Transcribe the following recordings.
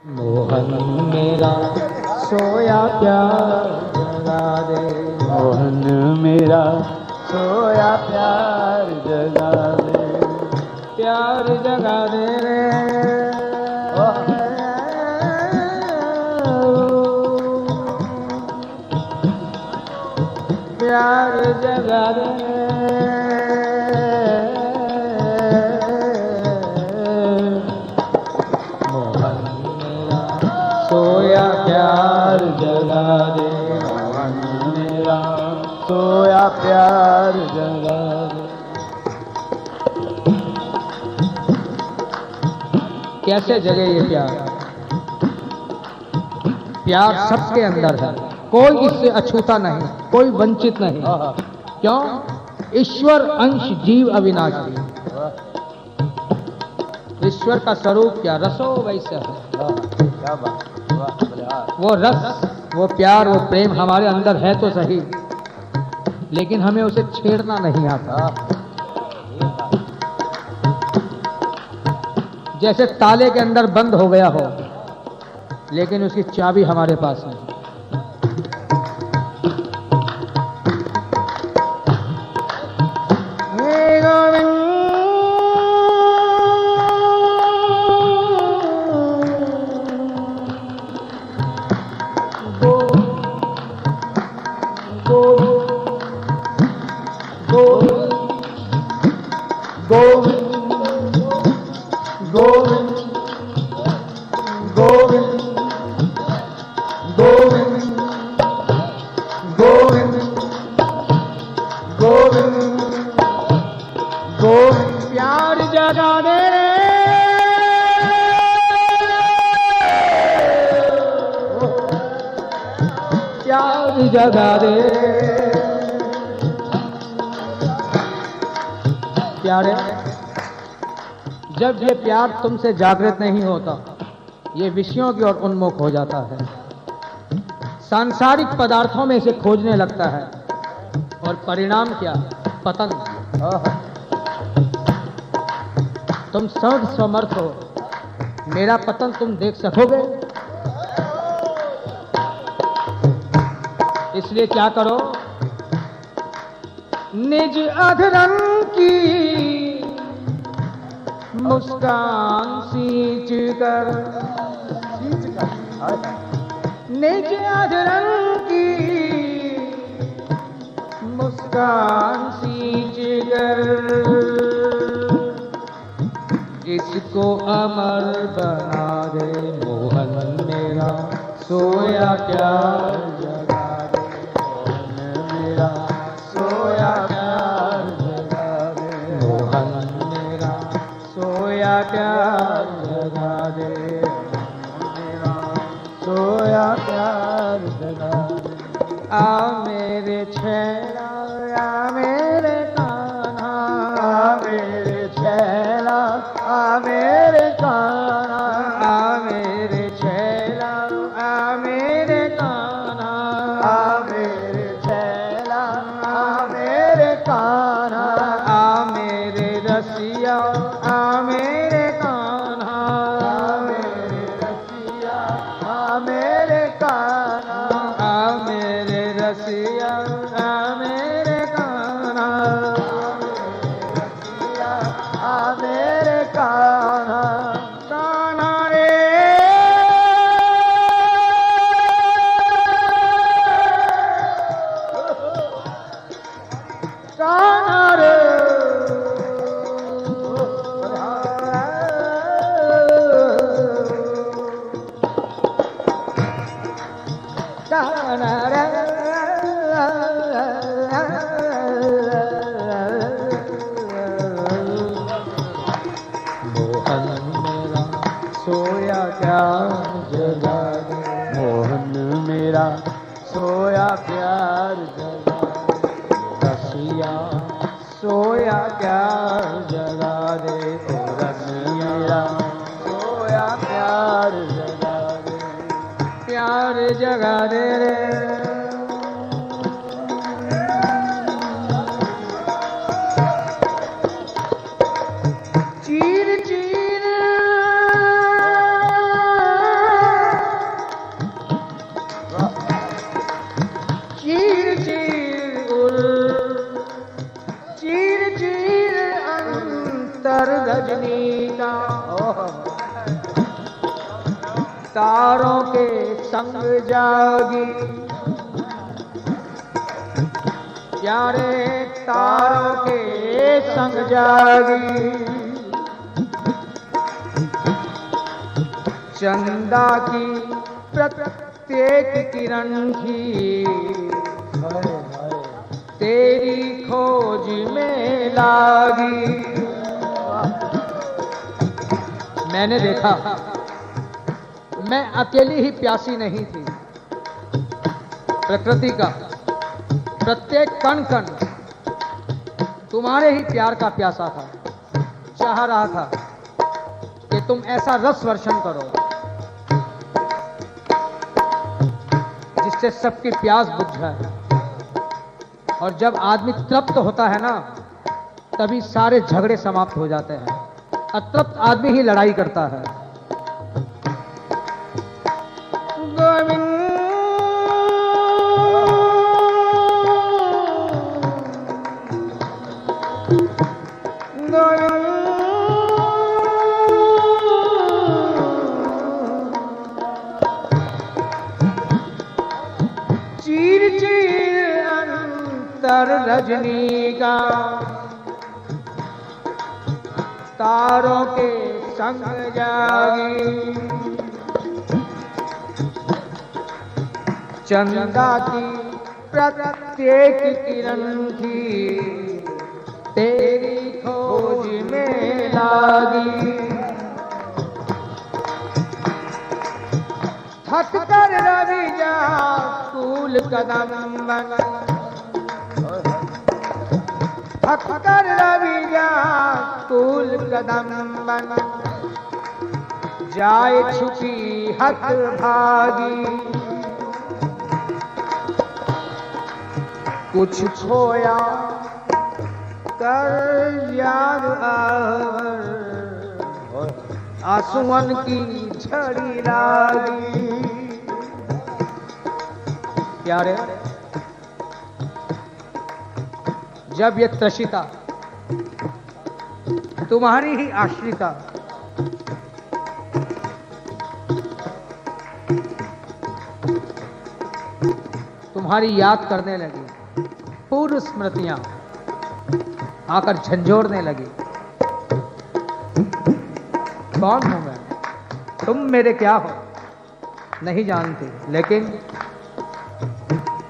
मोहन मेरा सोया प्यार जगा दे, मोहन मेरा सोया प्यार जगा दे, प्यार जगा दे रे, प्यार जगा दे, मोहन मेरा सोया प्यार जगा दे, मोहन मेरा सोया प्यार जगा दे। कैसे जगे ये प्यार? प्यार सबके अंदर है, कोई इससे अछूता नहीं, कोई वंचित नहीं। क्यों? ईश्वर अंश जीव अविनाशी। ईश्वर का स्वरूप क्या? रसो वैसे है। क्या बात, वो रस, वो प्यार, वो प्रेम हमारे अंदर है तो सही, लेकिन हमें उसे छेड़ना नहीं आता। जैसे ताले के अंदर बंद हो गया हो, लेकिन उसकी चाबी हमारे पास नहीं। प्यार जगा दे रे, प्यार जगा दे। प्यारे, जब ये प्यार तुमसे जागृत नहीं होता, ये विषयों की ओर उन्मुख हो जाता है, सांसारिक पदार्थों में इसे खोजने लगता है, और परिणाम क्या? पतन। तुम सर्व समर्थ हो, मेरा पतन तुम देख सकोगे? इसलिए क्या करो? निज अधरन की मुस्कान सींच कर, निज अधरन की मुस्कान सींच कर, इसको अमर बना दे, मोहन मेरा सोया प्यार जगा दे, मोहन मेरा सोया प्यार जगा दे, मोहन मेरा सोया प्यार जगा दे, मेरा सोया प्यार जगा दे। आ मेरे छैला, आ मेरे कान्हा, आ मेरे छैला, आ मेरे कान्हा, आ मेरे छैला, आ मेरे कान्हा, आ मेरे छैला, आ मेरे कान्हा, आ मेरे रसिया, आ मेरे कान्हा, आ मेरे रसिया, आ मेरे कान्हा, आ मेरे रसिया, आ मेरे कान्हा, आ मेरे कान्हा, कान्हा रे, कान्हा रे, कान्हा रे, सोया प्यार जगा दे, मोहन मेरा सोया प्यार जगा दे, रसिया सोया प्यार जगा दे, रसिया सोया प्यार जगा दे, प्यार जगा दे रे। चीर चीर तारों के संग जागी, प्यारे तारों के संग जागी, चंदा की प्रत्येक किरण की तेरी खोज में लागी। मैंने देखा मैं अकेली ही प्यासी नहीं थी, प्रकृति का प्रत्येक कण कण तुम्हारे ही प्यार का प्यासा था, चाह रहा था कि तुम ऐसा रस वर्षण करो जिससे सबकी प्यास बुझ जाए। और जब आदमी तृप्त होता है ना, तभी सारे झगड़े समाप्त हो जाते हैं। अतृप्त आदमी ही लड़ाई करता है। गोविंद चीर चीर अंतर रजनी का, तारों के संग जागी, चंदा की प्रत्येक किरण की तेरी खोज में लागी। थक कर रवि जा फूल कदम बन, थक कर रवि जा फूल कदम बन, जाए छुपी हत भागी, कुछ खोया कर याद आवर, आंसुअन की झड़ी लागी। प्यारे, जब ये त्रशिता तुम्हारी ही आश्रिता तुम्हारी याद करने लगी, पूर्व स्मृतियां आकर झंझोड़ने लगी। कौन हूं मैं, तुम मेरे क्या हो नहीं जानती, लेकिन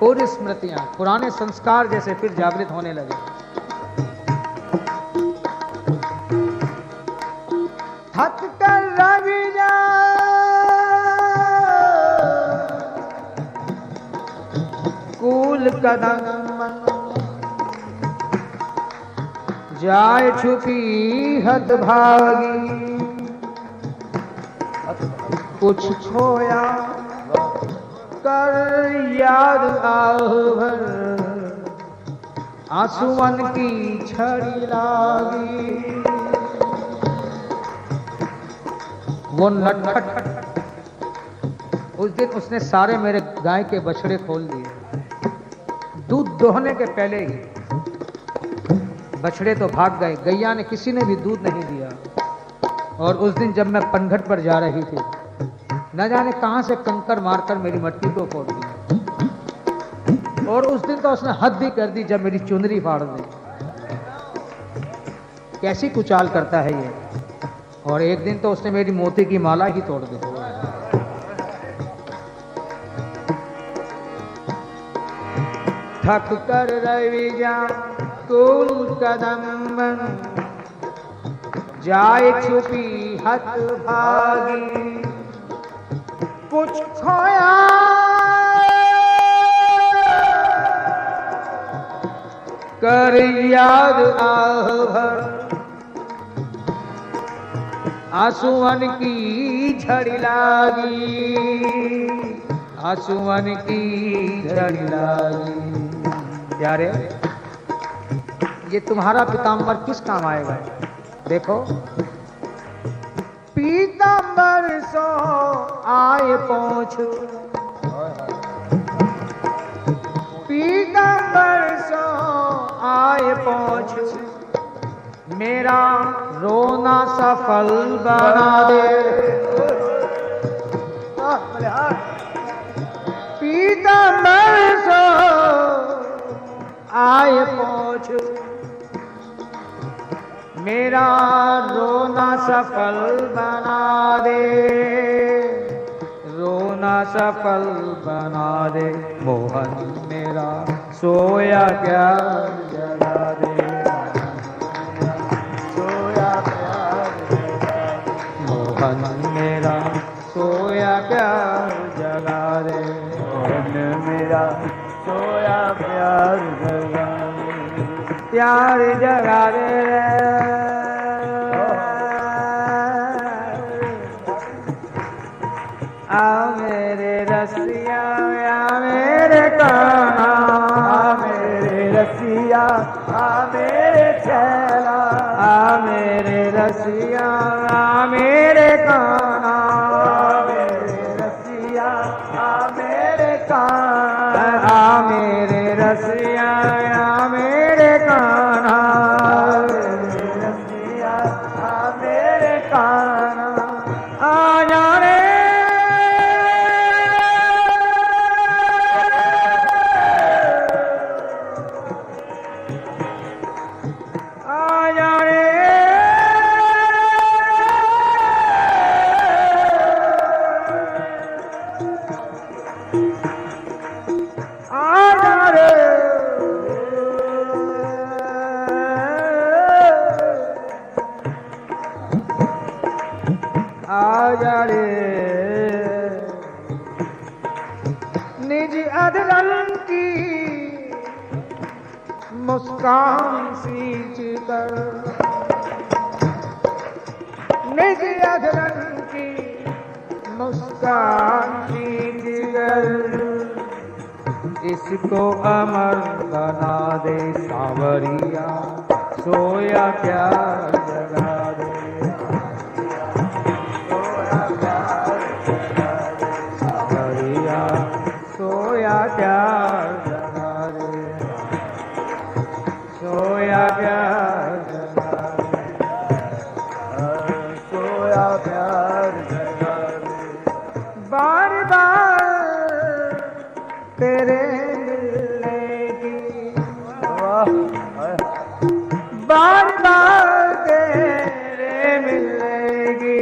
पूरी स्मृतियां, पुराने संस्कार जैसे फिर जागृत होने लगे। थक कर रवि जा कूल कदम, जाए छुपी हद भागी, कुछ खोया कर याद आवर, आंसुअन की छड़ी लागी। वो नटखट उस दिन उसने सारे मेरे गाय के बछड़े खोल दिए। दूध दोहने के पहले ही बछड़े तो भाग गए, गैया ने किसी ने भी दूध नहीं दिया। और उस दिन जब मैं पनघट पर जा रही थी, न जाने कहां से कंकर मारकर मेरी मटकी को फोड़ दी। और उस दिन तो उसने हद भी कर दी जब मेरी चुनरी फाड़ दी। कैसी कुचाल करता है ये। और एक दिन तो उसने मेरी मोती की माला ही तोड़ दी। थक कर रवि जा कुल कदम बन, जाए छुपी हत भागी, कुछ खोया कर याद आभर, आंसुअन की झड़ी लागी, आंसुअन की झड़ी लागी। प्यारे, ये तुम्हारा पीताम्बर किस काम आएगा? देखो, पीताम्बर सो आए पहुंच, पीताम्बर सो आए पहुंच, मेरा रोना सफल बना दे। मेरा रोना सफल बना दे, रोना सफल बना दे, मोहन मेरा सोया प्यार जगा दे, सोया प्यार जगा दे, मोहन मेरा सोया प्यार जगा दे, मोहन मेरा सोया प्यार जगा दे, प्यार जगा दे आ मेरे रसिया, आ मेरे कान्हा, आ मेरे रसिया, आ मेरे चेला, आ मेरे रसिया, आ मेरे कान्हा, आ मेरे रसिया, आ मेरे कान्हा, आ मेरे रसिया, आ मेरे कान्हा, आ मेरे रसिया, आ मेरे कान्हा, आ जाने निज अधरन की मुस्कान सींच कर, निज अधरन की मुस्कान सींच कर, इसको अमर बना दे सांवरिया, सोया प्यार जगा दे, सोया प्यार जगा दे, सोया प्यार जगा दे, सोया प्यार जगा दे, बार बार तेरे मिलने की, बार बार तेरे मिलने की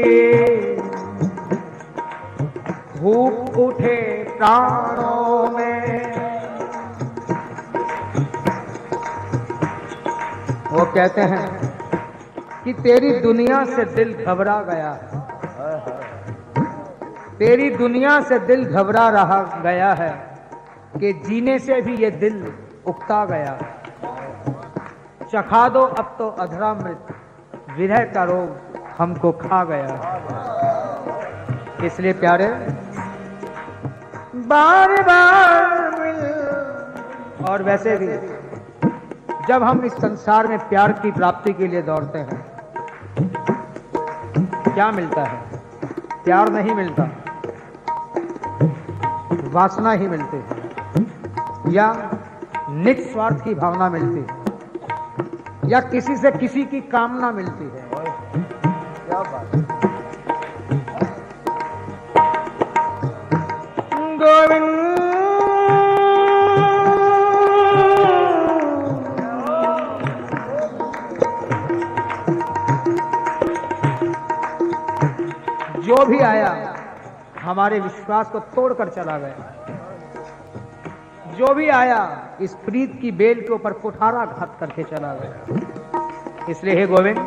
भूख उठे प्राणों में। वो कहते हैं कि तेरी दुनिया से दिल घबरा गया है, तेरी दुनिया से दिल घबरा रहा गया है कि जीने से भी ये दिल उकता गया। चखा दो अब तो अधरामृत, विरह का रोग हमको खा गया। इसलिए प्यारे बार बार मिल। और वैसे भी जब हम इस संसार में प्यार की प्राप्ति के लिए दौड़ते हैं, क्या मिलता है? प्यार नहीं मिलता, वासना ही मिलती है, या निस्वार्थ की भावना मिलती है, या किसी से किसी की कामना मिलती है। क्या बात है। गोविंद जो भी आया हमारे विश्वास को तोड़कर चला गया। जो भी आया इस प्रीत की बेल के ऊपर कुठाराघात करके चला गया। इसलिए हे गोविंद,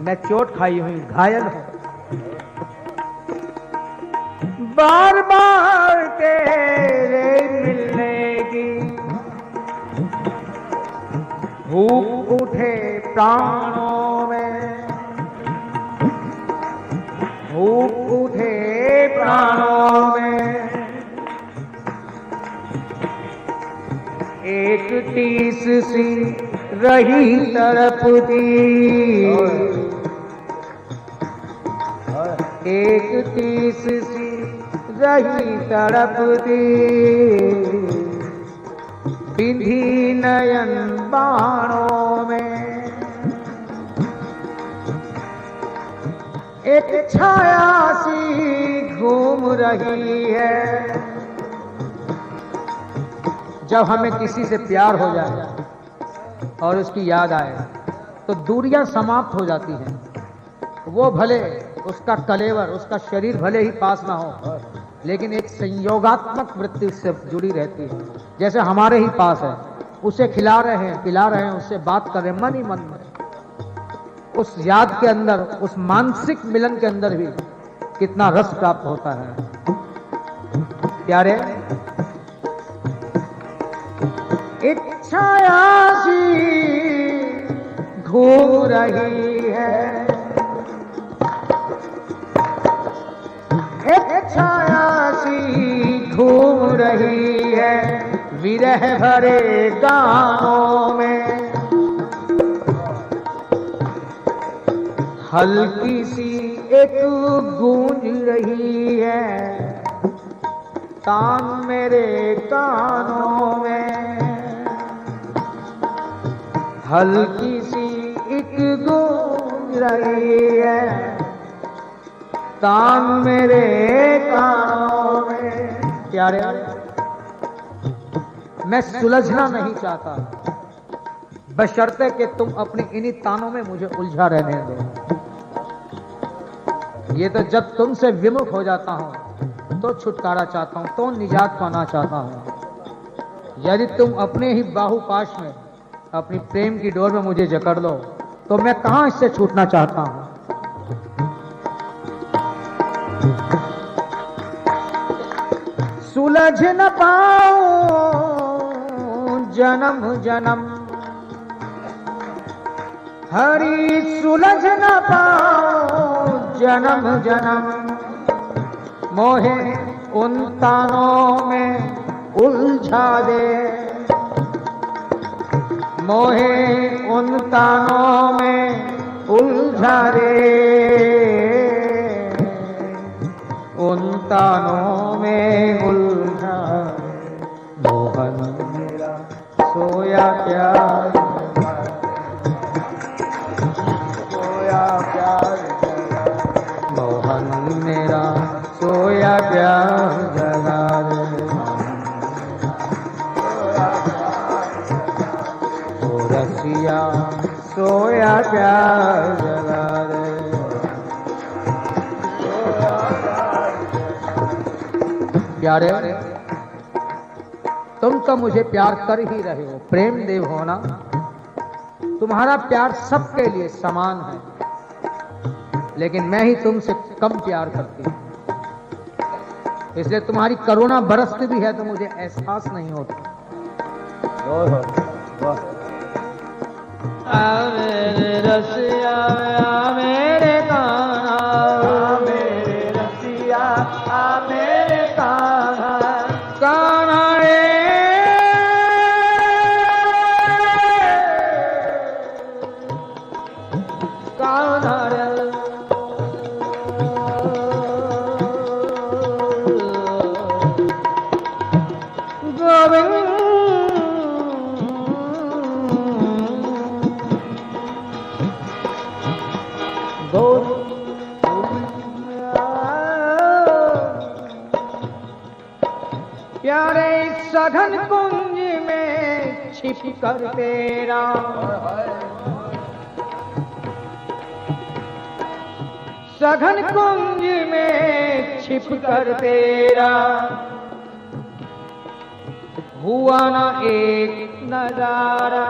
मैं चोट खाई हुई, घायल हूं। बार बार तेरे मिलने की भूख उठे प्राणों में, भूख उठे प्राणों में। एक टीस सी रही तड़पती, एक टीस सी रही तड़पती, बिंधी नयन बाणों में। एक छाया सी घूम रही है। जब हमें किसी से प्यार हो जाए और उसकी याद आए तो दूरियां समाप्त हो जाती हैं। वो भले उसका कलेवर, उसका शरीर भले ही पास ना हो, लेकिन एक संयोगात्मक वृत्ति उससे जुड़ी रहती है। जैसे हमारे ही पास है, उसे खिला रहे हैं, पिला रहे हैं, उससे बात कर रहे हैं मन ही मन में। उस याद के अंदर, उस मानसिक मिलन के अंदर भी कितना रस प्राप्त होता है। प्यारे, इच्छायासी घूम रही है, इच्छायासी घूम रही है विरह भरे गानों में। हल्की सी एक गूंज रही है तान मेरे कानों में, हल्की सी एक गूंज रही है तान मेरे कानों में। प्यारे, मैं सुलझना नहीं चाहता, बशर्ते कि तुम अपने इन्हीं तानों में मुझे उलझा रहने दो। ये तो जब तुमसे विमुख हो जाता हूं तो छुटकारा चाहता हूं, तो निजात पाना चाहता हूं। यदि तुम अपने ही बाहुपाश में अपनी प्रेम की डोर में मुझे जकड़ लो तो मैं कहां इससे छूटना चाहता हूं। सुलझ न पाऊं जन्म जन्म, हरी सुलझ न पाऊं जन्म जन्म, मोहे उन तानों में उलझा दे, मोहे उन तानों में उलझा दे, उन तानों में उलझा। मोहन मेरा सोया प्यार, सोया प्यार, मोहन मेरा सोया प्यार जगा दे, ओ रसिया सोया प्यार जगा दे। प्यारे, तुम तो मुझे प्यार कर ही रहे हो, प्रेम देव हो ना। तुम्हारा प्यार सबके लिए समान है, लेकिन मैं ही तुमसे कम प्यार करती हूं, इसलिए तुम्हारी करुणा बरसती भी है तो मुझे एहसास नहीं होता। आ मेरे रसिया, आ मेरे कान्हा, आ मेरे रसिया, आ मेरे कान्हा, कान्हा रे, कान्हा रे, गोविंद प्यारे, सघन कुंज में छिप कर तेरा, सघन कुंज में छिप कर तेरा, हुआ ना एक नजारा।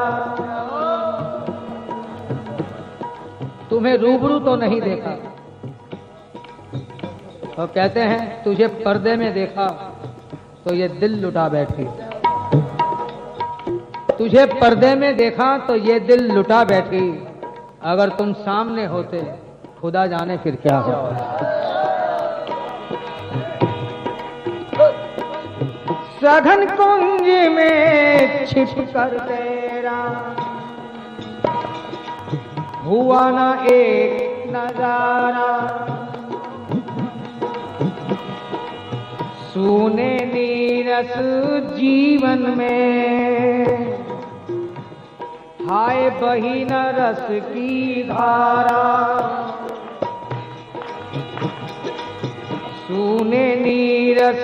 तुम्हें रूबरू तो नहीं देखा, तो कहते हैं तुझे पर्दे में देखा तो ये दिल लुटा बैठी, तुझे पर्दे में देखा तो ये दिल लुटा बैठी, अगर तुम सामने होते खुदा जाने फिर क्या हो। सघन कुंज में छिप कर तेरा, हुआ ना एक नजारा, सूने नीरस जीवन में, हाय बही न रस की धारा, सूने नीरस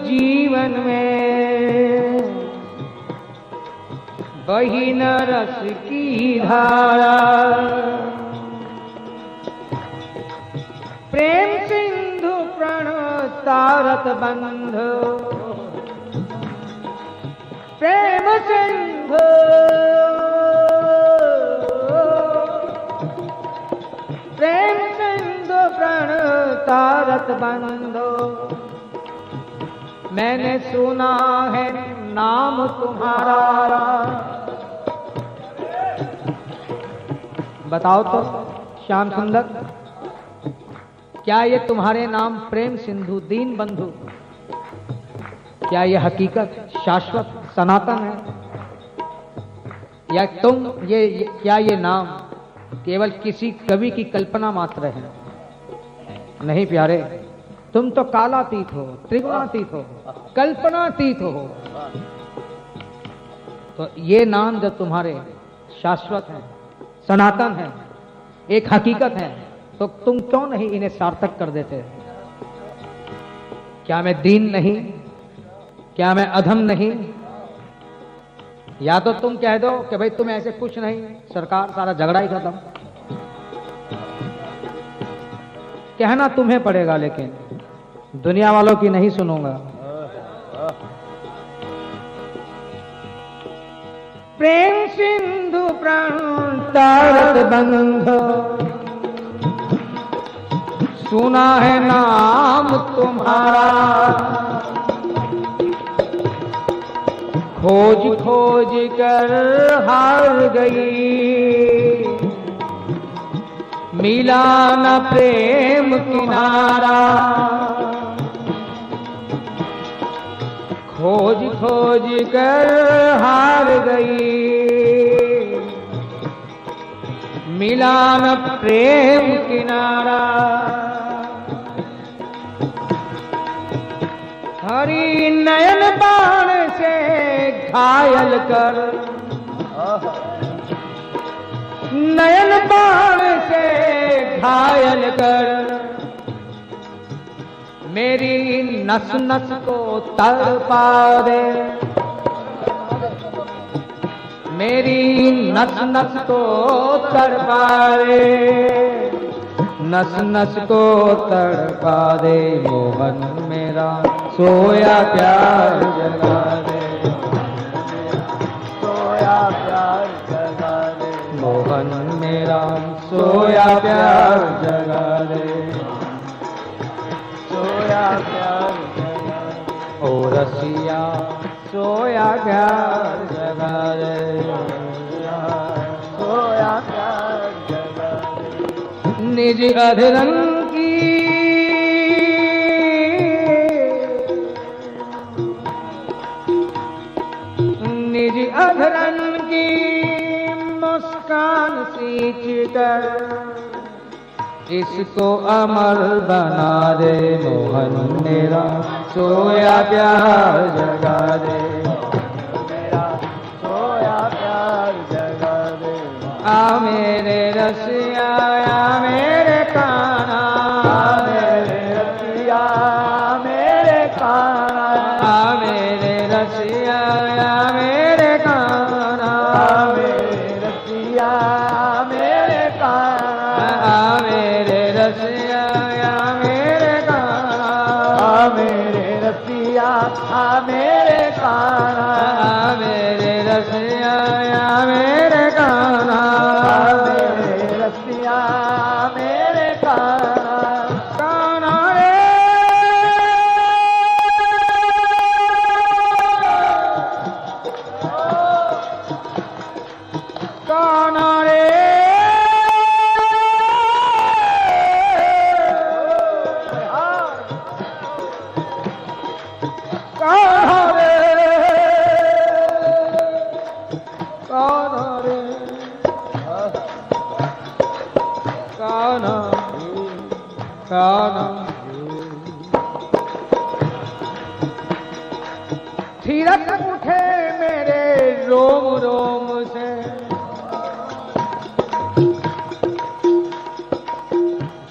जीवन में, बही न रस की धारा, प्रेम सिंधु प्रण तारत बंध, प्रेम सिंधु प्रेम सिंधु प्रण तारत बंधो, मैंने सुना है नाम तुम्हारा। बताओ तो श्याम सुंदर, क्या ये तुम्हारे नाम प्रेम सिंधु दीन बंधु, क्या ये हकीकत शाश्वत सनातन है, या तुम क्या ये नाम केवल किसी कवि की कल्पना मात्र है? नहीं प्यारे, तुम तो कालातीत हो, त्रिगुणातीत हो, कल्पनातीत हो। तो ये नाम जो तुम्हारे शाश्वत है, सनातन है, एक हकीकत है, तो तुम क्यों नहीं इन्हें सार्थक कर देते? क्या मैं दीन नहीं? क्या मैं अधम नहीं? या तो तुम कह दो कि भाई तुम ऐसे कुछ नहीं, सरकार सारा झगड़ा ही खत्म। कहना तुम्हें पड़ेगा, लेकिन दुनिया वालों की नहीं सुनूंगा। प्रेम सिंधु प्राण तारत बंध, सुना है नाम तुम्हारा, खोज खोज कर हार गई, मिला न प्रेम किनारा। खोज खोज कर हार गई, मिला न प्रेम किनारा। हरि नयन बाण से घायल कर, नयन बाण से घायल कर, मेरी नस नस को तड़पा दे, मेरी नस नस को तड़पा दे, नस नस को तड़पा दे। मोहन मेरा सोया प्यार जगा दे, सोया प्यार जगा दे। मोहन मेरा सोया प्यार जगा दे, सोया प्यार जगा दे। ओ रसिया सोया प्यार जगा दे, सोया प्यार जगा दे। निज अधरन की निज अधरन की मुस्कान सींच कर, इसको अमर बना दे। मोहन मेरा सोया प्यार जगा दे, मेरा सोया प्यार जगा दे। आ मेरे रसिया, आ मेरे काना, आ मेरे रसिया, मेरे काना, आ मेरे रसिया, आ मेरे काना, आ मेरे रसिया, मेरे काना, आ मेरे रसिया, आ मेरे काना, आ मेरे रसिया, आ मेरे काना, आ मेरे रसिया, आ मेरे काना, आ मेरे रसिया, मेरे काना, काना रे, काना रे, काना रे, काना, काना। थिरक उठे मेरे रोम रोम से,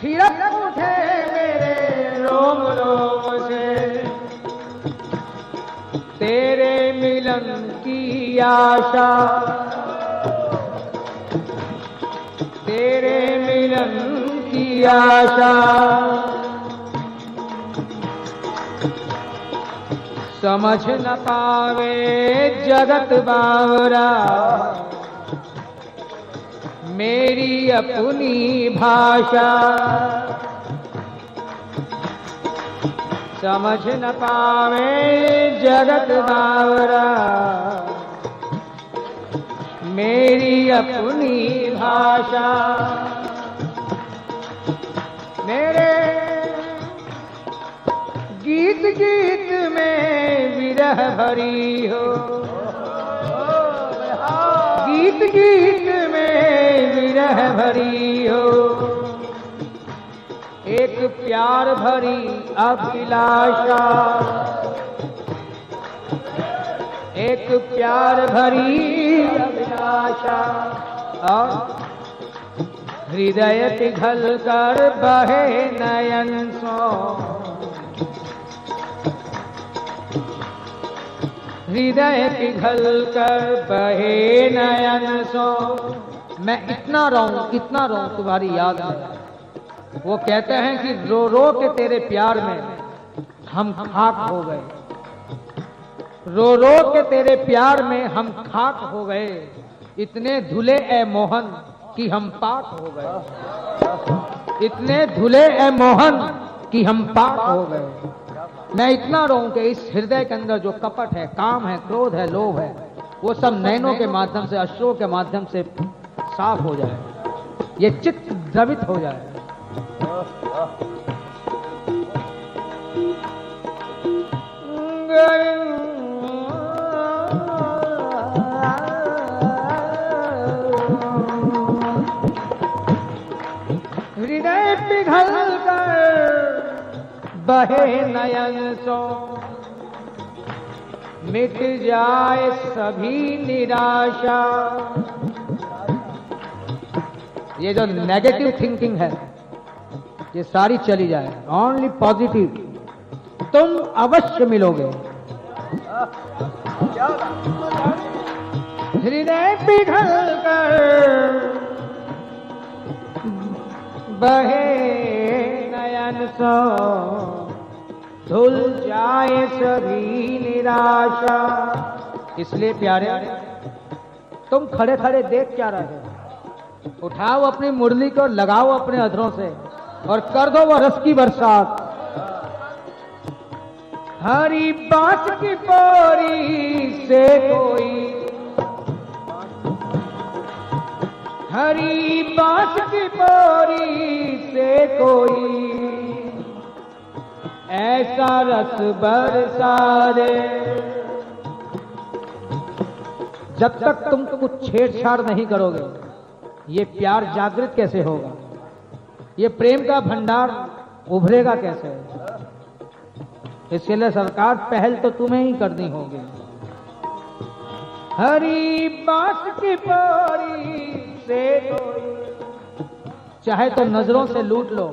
थिरक उठे मेरे रोम रोम से, तेरे मिलन मिलन की आशा, तेरे मिलन की आशा। समझ न पावे जगत बावरा, मेरी अपनी भाषा। समझ न पावे जगत बावरा, मेरी अपनी भाषा। मेरे गीत गीत में विरह भरी हो, गीत गीत में विरह भरी हो। एक प्यार भरी अभिलाषा, एक प्यार भरी अभिलाषा। और हृदय पिघल कर बहे नयन सो, हृदय पिघल कर बहे नयन सो। मैं इतना रोऊं तुम्हारी याद में। वो कहते हैं कि रो रो के तेरे प्यार में हम खाक हो गए, रो रो के तेरे प्यार में हम खाक हो गए। इतने धुले ए मोहन कि हम पाक हो गए, इतने धुले ए मोहन कि हम पाक हो गए। मैं इतना रोऊं कि इस हृदय के अंदर जो कपट है, काम है, क्रोध है, लोभ है, वो सब नैनों के माध्यम से, अश्रों के माध्यम से साफ हो जाए, ये चित्त द्रवित हो जाए। हृदय पिघल कर बहे नयन सो, मिट जाए सभी निराशा। ये जो नेगेटिव थिंकिंग है ये सारी चली जाए, ओनली पॉजिटिव। तुम अवश्य मिलोगे। हृदय पिघल कर बहे नयन सो, धुल जाए सभी निराशा। इसलिए प्यारे तुम खड़े खड़े देख क्या रहे हो? उठाओ अपनी मुरली को, लगाओ अपने अधरों से और कर दो वो रस की बरसात। हरी बांस की पोरी से कोई, हरी बांस की पोरी से कोई ऐसा रस बरसा दे। जब तक तुम कुछ छेड़छाड़ नहीं करोगे ये प्यार जागृत कैसे होगा? ये प्रेम का भंडार उभरेगा कैसे? इसके लिए सरकार पहल तो तुम्हें ही करनी होगी। हरी बांस की पोरी से कोई, चाहे तो नजरों से लूट लो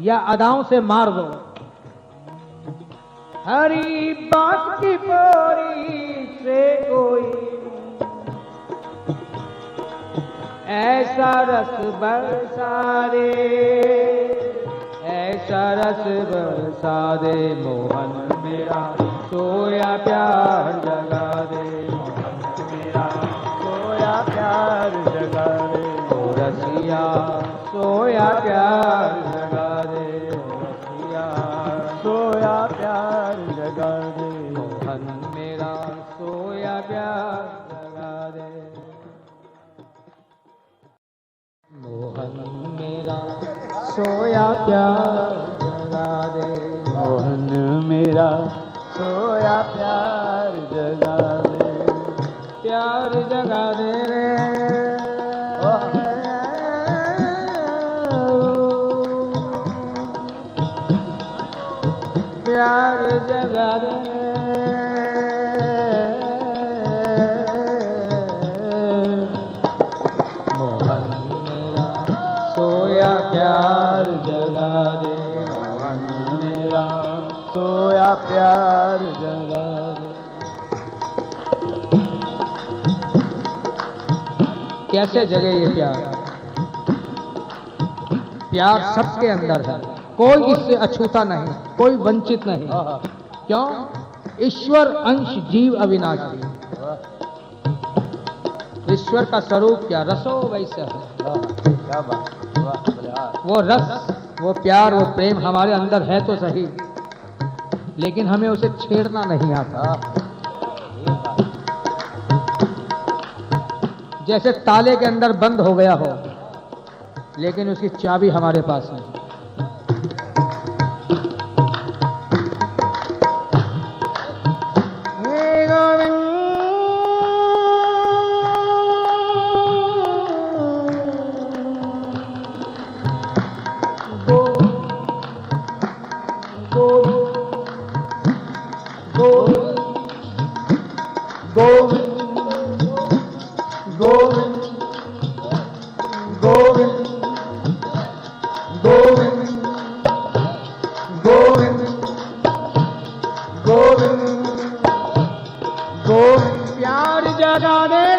या अदाओं से मार दो। हरी बांस की पोरी से कोई ऐसा रस बरसा दे, ऐसा रस बरसा दे। मोहन मेरा सोया प्यार जगा दे, मोहन मेरा सोया प्यार जगा दे। ओ रसिया सोया प्यार जगा दे, ओ रसिया सोया प्यार जगा दे। मोहन मेरा सोया प्यार जगा दे, मोहन मेरा सोया प्यार जगा दे। मोहन मेरा सोया प्यार जगा दे, प्यार जगा दे रे। प्यार जगा दे, मोहन मेरा सोया प्यार जगा दे। मोहन मेरा सोया प्यार जगा दे। कैसे जगे ये प्यार? प्यार सबके अंदर है, कोई इससे अछूता नहीं, कोई वंचित नहीं। क्यों? ईश्वर अंश जीव अविनाशी। ईश्वर का स्वरूप क्या? रसो वैसे है। क्या बात, वो रस, वो प्यार, वो प्रेम हमारे अंदर है तो सही, लेकिन हमें उसे छेड़ना नहीं आता। जैसे ताले के अंदर बंद हो गया हो, लेकिन उसकी चाबी हमारे पास है। प्यार जगाने